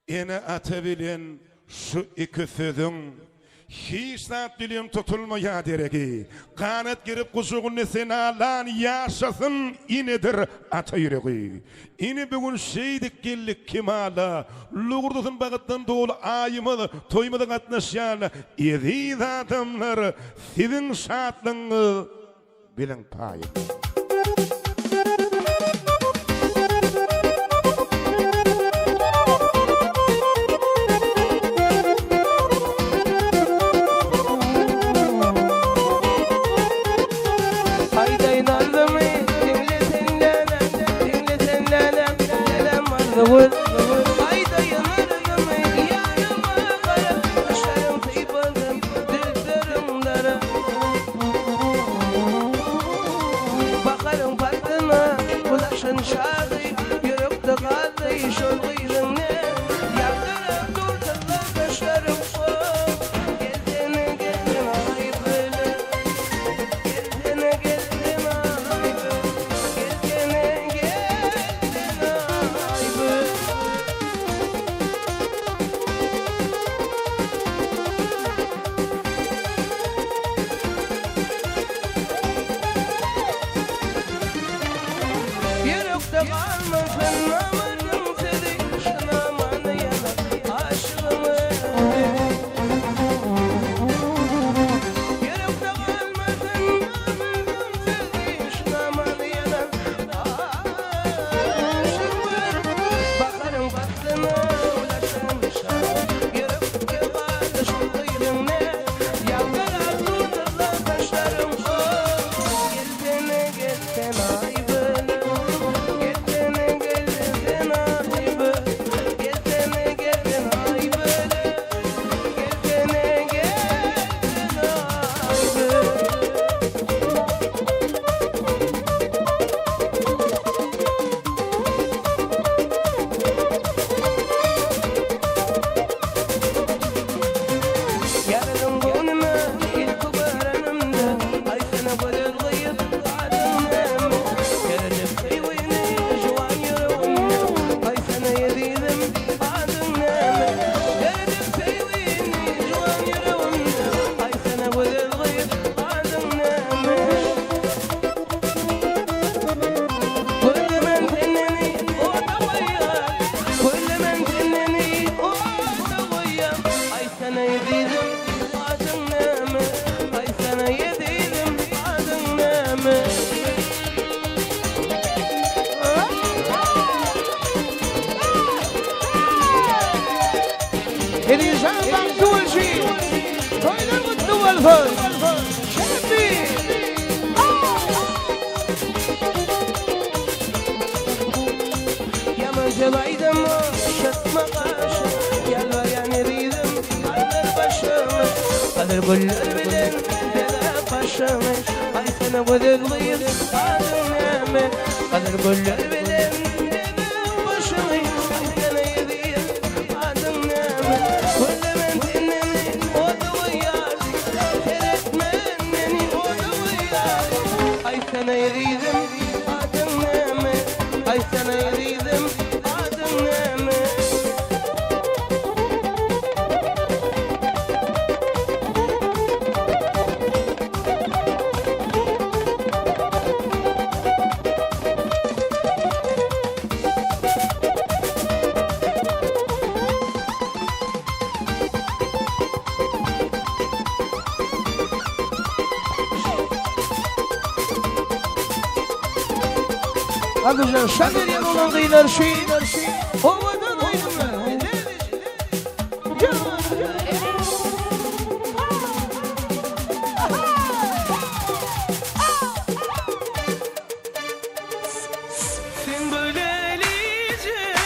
Ene atabilen şu iki sözün hiç saat dilim tutulmaya dereki. Kanat girip kuşuğun nesine lan yaşasın inedir ata yüreği. İni bugün şeydik gellik kimala. Lugurdusun bağıttan doğulu ayımı toymadan atnaşyan. İziz adamlar sizin şatlığını bilin payı. Ayda yanarım yanıma kara Aşarım teybalım dildırım dara Bakarım farkına bulaşın şadı Yürükte kaldı şolgıydın ne Yardırıp durdurlar taşlarım Geldin geldin ay böyle Geldin geldin ay böyle Geldin geldin ay böyle Yürekte kalmasın amanım seni Şınaman yana aşığımı Yürekte kalmasın amanım seni Şınaman yana aşığımı Bakarım baktığına ulaşan şan Yürekte kaldı şulduydun ne Yalgarak durdurlar taşlarım Geldin geldin ay böyle Geldin geldin ay böyle Geldin geldin ay böyle Geldin geldin ay böyle Yardım gönlüme ilk baranımda Ay sana bırılgıyıp adımım Yardım kıyvini juan yüreğimde Ay sana yediydim adımım Yardım kıyvini juan yüreğimde Ay sana bırılgıyıp adımım Kullemen tenini orada koyar Kullemen tenini orada koyar Ay sana yediydim adın neme Ay sana yediydim adın neme Edeceğim ben tuvalci Toylar mutlu valfaz Şerefi Yamaca baydım şatma kaşı Yalvayan eridim alır başımı Alır güller bilen dede paşamı Ay sana bıdıklıyım adın neme Alır güller bilen dede paşamı Ay sana yediğim adın neme Kullemen tenini o da uyar Teretmen beni o da uyar Ay sana yediğim adın neme Ay sana yediğim adın neme Arkadaşlar şadır yanından kıyılar Ovadan aydınlar Sen böyle eleyecek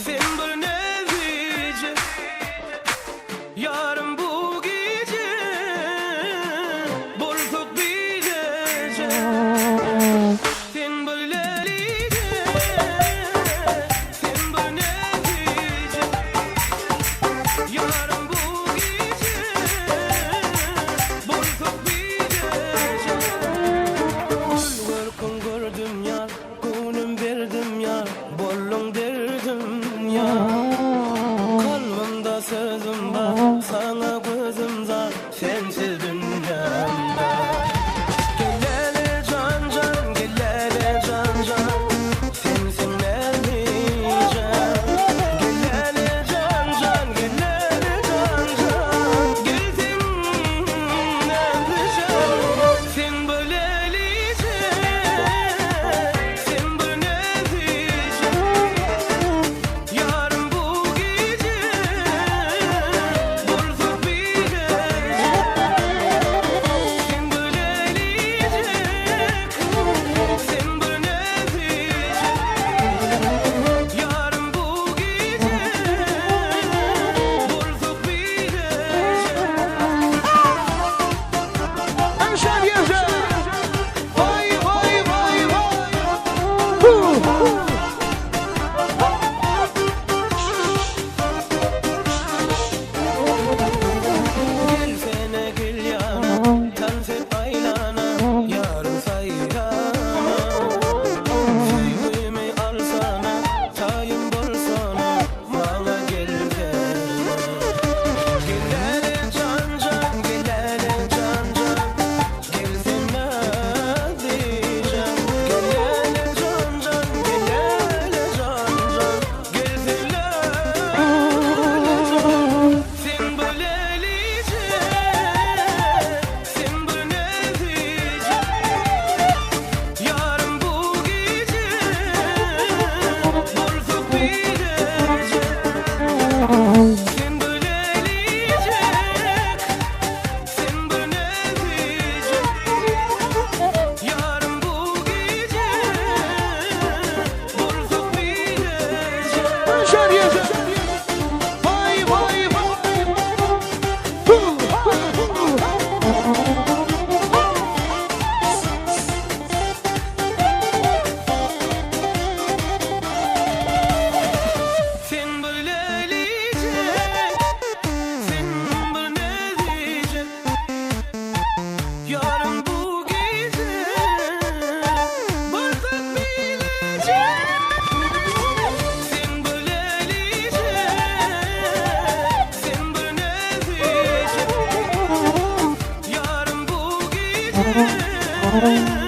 Sen böyle nevecek Yarın bu gece Borzuk bilecek Sen böyle eleyecek Vay vay vay. Sen böyle diyecek, sen böyle diyecek. Yarın bu gece bardak bilecek. Sen böyle diyecek, sen böyle diyecek. Yarın bu gece